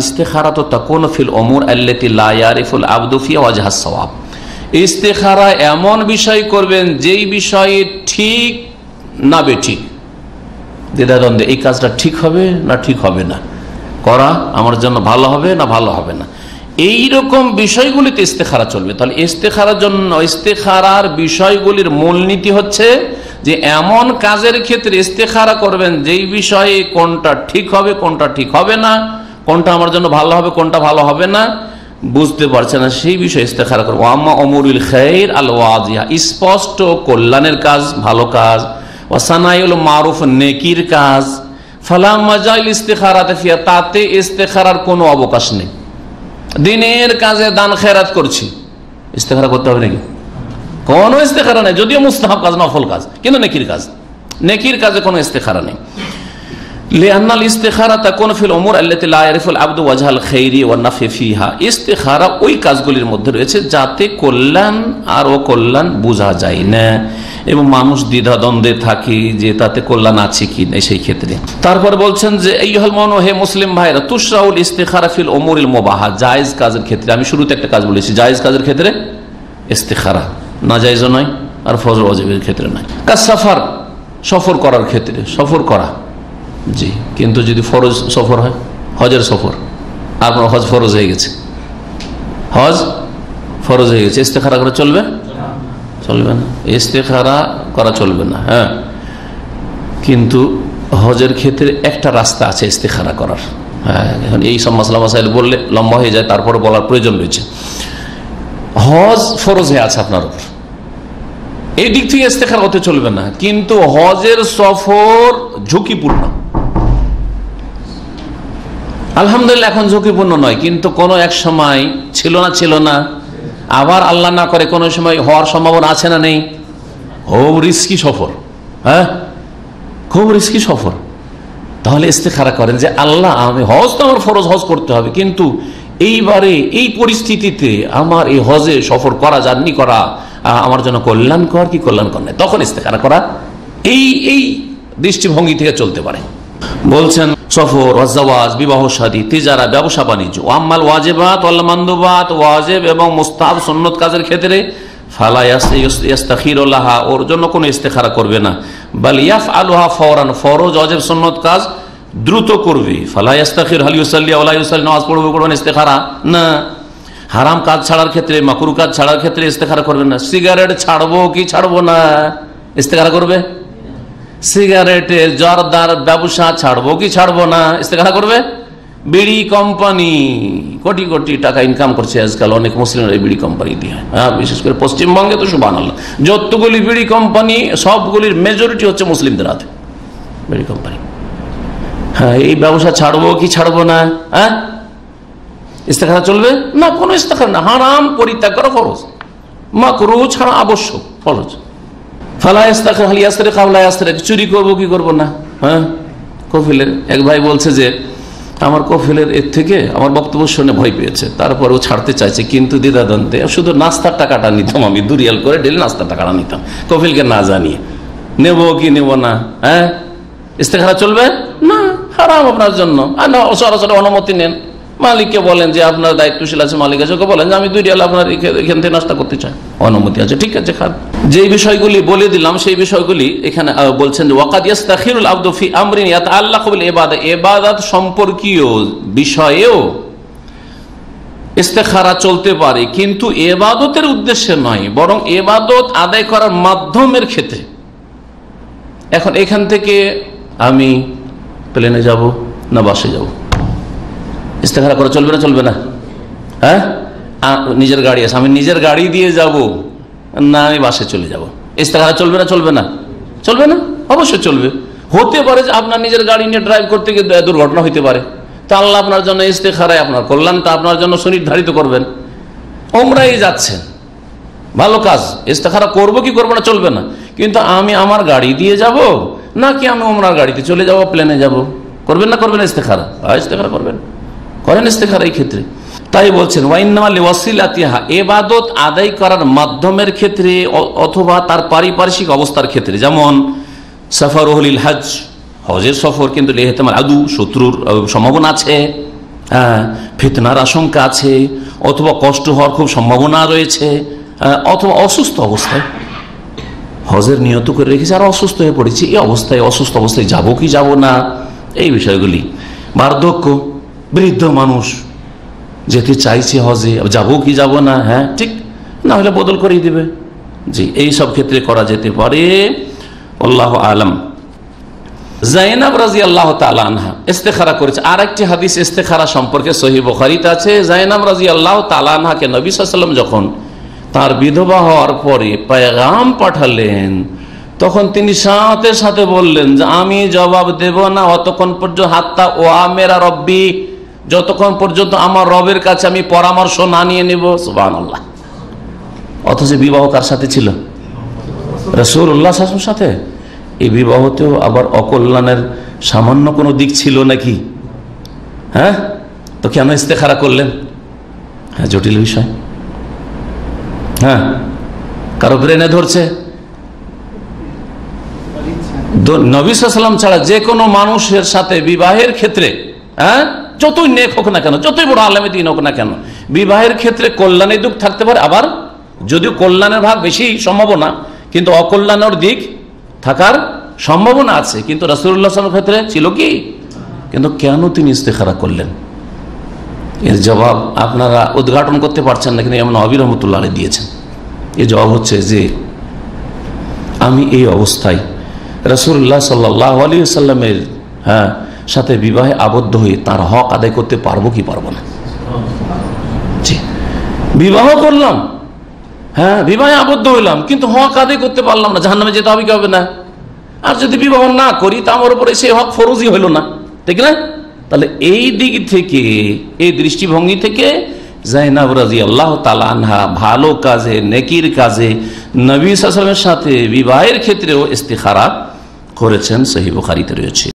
ইস্তেখারা তো তাকুন ফিল উমুর আল্লাতী লা ইয়ারিফুল আবদু ফিহা ওয়াজহাস সাওয়াব। ইস্তেখারা এমন বিষয় করবেন যেই বিষয়ে ঠিক না বেঠিক, দ্বিধাদ্বন্দ্বে, এই কাজটা ঠিক হবে না ঠিক হবে না, করা আমার জন্য ভালো হবে না ভালো হবে না, এইরকম বিষয়গুলিতে ইস্তেখারা চলবে। তাহলে ইস্তেখারার জন্য ইস্তেখারার বিষয়গুলির মূলনীতি হচ্ছে যে এমন কাজের ক্ষেত্রে ইস্তেখারা করবেন যেই বিষয়ে কোনটা ঠিক হবে কোনটা ঠিক হবে না, কোনটা আমার জন্য ভালো হবে কোনটা ভালো হবে না বুঝতে পারছে না, সেই বিষয়ে ইস্তেখারা করবো। আম্মা উমুরুল খাইর আল ওয়াজিহা, স্পষ্ট কল্যাণের কাজ, ভালো কাজ, ওয়া সানাইউল মারুফ, নেকির কাজ, ফালা মাজাইল ইস্তেখারাতে ফিহা, তাতে ইস্তেখারার কোনো অবকাশ নেই। দিনের কাজে দান খেরাত করছি, ইস্তেখারা করতে হবে নাকি? কোনো ইস্তেখারা নেই, যদিও মুস্তাহাব কাজ, নফল কাজ, কিন্তু নেকির কাজ, নেকির কাজে কোনো ইস্তেখারা নেই। লিআন্নাল ইস্তেখারা তাকুন ফিল উমুর আল্লাতী লা ইয়ারিফুল আবদু ওয়াজহাল খাইরি ওয়ান নাফি ফিহা। ইস্তেখারা ওই কাজগুলির মধ্যে রয়েছে যাতে কল্যাণ আর অকল্যাণ বোঝা যায় না এবং মানুষ দ্বিধাদ্বন্দ্বে থাকে যে তাতে কল্যাণ আছে কি না সেই ক্ষেত্রে। তারপর বলছেন যে আইয়ুহাল মুমিনুন, হে মুসলিম ভাইরা, তুশরাউল ইস্তেখারা ফিল উমুরিল মুবাহা, জায়েজ কাজের ক্ষেত্রে। আমি শুরুতে একটা কাজ বলেছি, জায়েজ কাজের ক্ষেত্রে ইস্তেখারা, না জায়েজও নয় আর ফরজ ওয়াজিবের ক্ষেত্রে নয়। কাজ সফর, সফর করার ক্ষেত্রে, সফর করা জি, কিন্তু যদি ফরজ সফর হয়, হজের সফর, আপনার হজ ফরজ হয়ে গেছে, হজ ফরজ হয়ে গেছে, ইস্তেখারা করা চলবে? চলবে না, ইস্তেখারা করা চলবে না। হ্যাঁ, কিন্তু হজের ক্ষেত্রে একটা রাস্তা আছে ইস্তেখারা করার। হ্যাঁ, এখন এই সব মাসলা মাসাইল বললে লম্বা হয়ে যায়, তারপরে বলার প্রয়োজন রয়েছে। হজ ফরজ হয়ে আছে আপনার উপর, এই দিক থেকে ইস্তেখারা হতে চলবে না, কিন্তু হজের সফর ঝুঁকিপূর্ণ। আলহামদুলিল্লাহ এখন ঝুঁকিপূর্ণ নয়, কিন্তু কোনো এক সময় ছিল না, আবার আল্লাহ না করে কোনো সময় হওয়ার সম্ভাবনা আছে না নেই? খুব রিস্কি সফর, হ্যাঁ খুব রিস্কি সফর। তাহলে ইস্তেখারা করেন যে আল্লাহ, আমি হজ তো আমার ফরজ, হজ করতে হবে, কিন্তু এইবারে এই পরিস্থিতিতে আমার এই হজে সফর করা, জার্নি করা আমার জন্য কল্যাণকর কি কল্যাণকর নয়, তখন ইস্তেখারা করা এই দৃষ্টিভঙ্গি থেকে চলতে পারে। বলছেন সফর, ওয়াজওয়াজ, বিবাহ শাদী, তিজারা, ব্যবসা বাণিজ্য, আম্মাল ওয়াজিবাত ওয়াল মানদুবাত, ওয়াজিব এবং মুস্তাহাব সুন্নত কাজের ক্ষেত্রে ফালা ইস্তাখিরু লাহা, ওর জন্য কোনো ইস্তেখারা করবে না, বাল ইয়াফআলুহা ফওরান, ফরজ ওয়াজিব সুন্নত কাজ দ্রুত করবে। ফালা ইস্তাখির হাল ইউসাল্লি ওয়া লা ইউসাল্লি, নামাজ পড়বে করবেন ইস্তেখারা না। হারাম কাজ ছাড়ার ক্ষেত্রে, মাকরুহ কাজ ছাড়ার ক্ষেত্রে ইস্তেখারা করবেন না। সিগারেট ছাড়বো কি ছাড়বো না, ইস্তেখারা করবে। সিগারেটের জর্দার ব্যবসা ছাড়বো কি ছাড়বো না, ইস্তেখারা করবে। বিড়ি কোম্পানি কোটি কোটি টাকা ইনকাম করছে আজকাল অনেক মুসলিমরা এই বিড়ি কোম্পানি দিয়ে, হ্যাঁ বিশেষ করে পশ্চিমবঙ্গে তো সুবহানাল্লাহ, যতগুলি বিড়ি কোম্পানি সবগুলির মেজরিটি হচ্ছে মুসলিমদের হাতে বিড়ি কোম্পানি। হ্যাঁ, এই ব্যবসা ছাড়বো কি ছাড়বো না, হ্যাঁ ইস্তেখারা চলবে না, কোনো ইস্তেখারা না। হারাম পরিত্যাগ করা ফরজ, মাকরুহ ছাড়া আবশ্যক, ফরজ। ফালা ইস্তাখির হাল ইয়াসরিক ওয়া লা ইয়াসরিক, চুরি করবো কি করবো না। হ্যাঁ, কফিলের এক ভাই বলছে যে আমার কফিলের এর থেকে আমার বক্তব্য শুনে ভয় পেয়েছে, তারপর ও ছাড়তে চাইছে, কিন্তু দ্বিধাদ্বন্দ্বে শুধু নাস্তার টাকাটা নিতাম আমি, 2 রিয়াল করে ডেলি নাস্তার টাকাটা নিতাম কফিলকে না জানিয়ে, নেবো কি নেবো না। হ্যাঁ, ইস্তেখারা চলবে না, হারাম আপনার জন্য। আর না, সরাসরি অনুমতি নেন, মালিককে বলেন যে আপনার দায়িত্বশীল আছে, মালিক আছে, ওকে বলেন যে আমি 2 রিয়াল আপনার এখান থেকে নাস্তা করতে চাই, অনুমতি আছে, ঠিক আছে খান। যেই বিষয়গুলি বলে দিলাম সেই বিষয়গুলি এখানে বলছেন যে ওয়াকাদ ইস্তাখিরুল আবদু ফি আমরিন ইয়াতাআল্লাকু বিল ইবাদাত, ইবাদত সম্পর্কীয় বিষয়েও ইস্তেখারা চলতে পারে, কিন্তু ইবাদতের উদ্দেশ্যে নয়, বরং ইবাদত আদায় করার মাধ্যমের ক্ষেত্রে। এখন এখান থেকে আমি প্লেনে যাব না বাসে যাব, ইস্তেখারা করা চলবে না চলবে না? হ্যাঁ, নিজের গাড়ি আছে, আমি নিজের গাড়ি দিয়ে যাব না আমি বাসে চলে যাব, ইস্তেখারা চলবে না চলবে না? চলবে না, অবশ্যই চলবে। হতে পারে যে আপনার নিজের গাড়ি নিয়ে ড্রাইভ করতে গিয়ে দুর্ঘটনা হইতে পারে, তা আল্লাহ আপনার জন্য ইস্তেখারায় আপনার কল্যাণটা আপনার জন্য সুনির্ধারিত করবেন। ওমরাই যাচ্ছেন, ভালো কাজ, ইস্তেখারা করবো কি করবো না চলবে না, কিন্তু আমি আমার গাড়ি দিয়ে যাব নাকি আমি ওমরার গাড়িতে চলে যাব, প্লেনে যাব, করবেন না করবেন ইস্তেখারা? ইস্তেখারা করবেন, করেন ইস্তেখারা এই ক্ষেত্রে। তাই বলছেন ওয়াইন্নামা লিওয়াসিলাতিহা, ইবাদত আদায় করার মাধ্যমের ক্ষেত্রে অথবা তার পারিপার্শ্বিক অবস্থার ক্ষেত্রে, যেমন সফরুল হজ, হজের সফর কিন্তু ইহতিমাল আদু, শত্রুর সম্ভাবনা আছে, হ্যাঁ, ফিতনার আশঙ্কা আছে, অথবা কষ্ট হওয়ার খুব সম্ভাবনা রয়েছে, অথবা অসুস্থ অবস্থায় হজের নিয়ত করে রেখেছি আর অসুস্থ হয়ে পড়েছি, এই অবস্থায় অসুস্থ অবস্থায় যাবো কি যাব না, এই বিষয়গুলি। বার্ধক্য, বৃদ্ধ মানুষ যেতে চাইছে হজে, যাবো কি যাব না, হ্যাঁ ঠিক, না হলে বদল করেই দিবে। জি, এই সব ক্ষেত্রে করা যেতে পারে। আল্লাহু আলাম। জাইনাব রাদিয়াল্লাহু তাআলা আনহা ইস্তেখারা করেছে। আর একটি হাদিস ইস্তেখারা সম্পর্কে সহিহ বুখারীতে আছে। জাইনাব রাদিয়াল্লাহু তাআলা আনহাকে নবী সাল্লাল্লাহু আলাইহি ওয়াসাল্লাম যখন তার বিধবা হওয়ার পরে পেগাম পাঠালেন, তখন তিনি সাথে সাথে বললেন যে আমি জবাব দেব না অতক্ষণ পর্যন্ত, হাত্তা ওয়া মেরা রব্বি, যতক্ষণ পর্যন্ত আমার রবের কাছে আমি পরামর্শ না নিয়ে নেব। সুবহানাল্লাহ। অথচ বিবাহ কার সাথে ছিল? রাসূলুল্লাহ সাল্লাল্লাহু আলাইহি ওয়াসাল্লামের সাথে। এই বিবাহতেও আবার অকল্যাণের সামান্য কোনো দিক ছিল নাকি? হ্যাঁ, তো কেন ইস্তেখারা করলেন? হ্যাঁ, জটিল বিষয়। হ্যাঁ, কারো ব্রেনে ধরছে? নবী সাল্লাল্লাহু আলাইহি ওয়াসাল্লাম ছাড়া যে কোনো মানুষের সাথে বিবাহের ক্ষেত্রে, হ্যাঁ, যতই নেক হোক না কেন, যতই বড় আলেমে দ্বীন হোক না কেন, বিবাহের ক্ষেত্রে কল্যাণের দিক থাকতে পারে, আবার যদিও কল্যাণের ভাগ বেশি সম্ভাবনা, কিন্তু অকল্যাণের দিক থাকার সম্ভাবনা আছে। কিন্তু রাসূলুল্লাহ সাল্লাল্লাহু আলাইহি ওয়াসাল্লামের ক্ষেত্রে ছিল কি? কিন্তু কেন তিনি ইস্তেখারা করলেন? এর জবাব আপনারা উদ্ঘাটন করতে পারছেন না, কিন্তু ইমাম নববী রাহমাতুল্লাহ আলাইহি দিয়েছেন। এর জবাব হচ্ছে যে আমি এই অবস্থায় রাসূলুল্লাহ সাল্লাল্লাহু আলাইহি ওয়াসাল্লামের সাথে বিবাহে আবদ্ধ হয়ে তার হক আদায় করতে পারবো কি পারবো না। জি, বিবাহ করলাম, হ্যাঁ, বিবাহে আবদ্ধ হইলাম, কিন্তু হক আদায় করতে পারলাম না, জাহান্নামে যেতে হবে কি হবে না? আর যদি বিবাহ না করি তা আমার উপরে সেই হক ফরজই হইল না, ঠিক না? তাহলে এই দিক থেকে, এই দৃষ্টিভঙ্গি থেকে জাইনাব রাদিয়াল্লাহু তাআলা আনহা ভালো কাজে, নেকির কাজে নবী সাল্লাল্লাহু আলাইহি ওয়াসাল্লামের সাথে বিবাহের ক্ষেত্রেও ইস্তেখারা করেছেন। সহিহ বুখারীতে রয়েছে।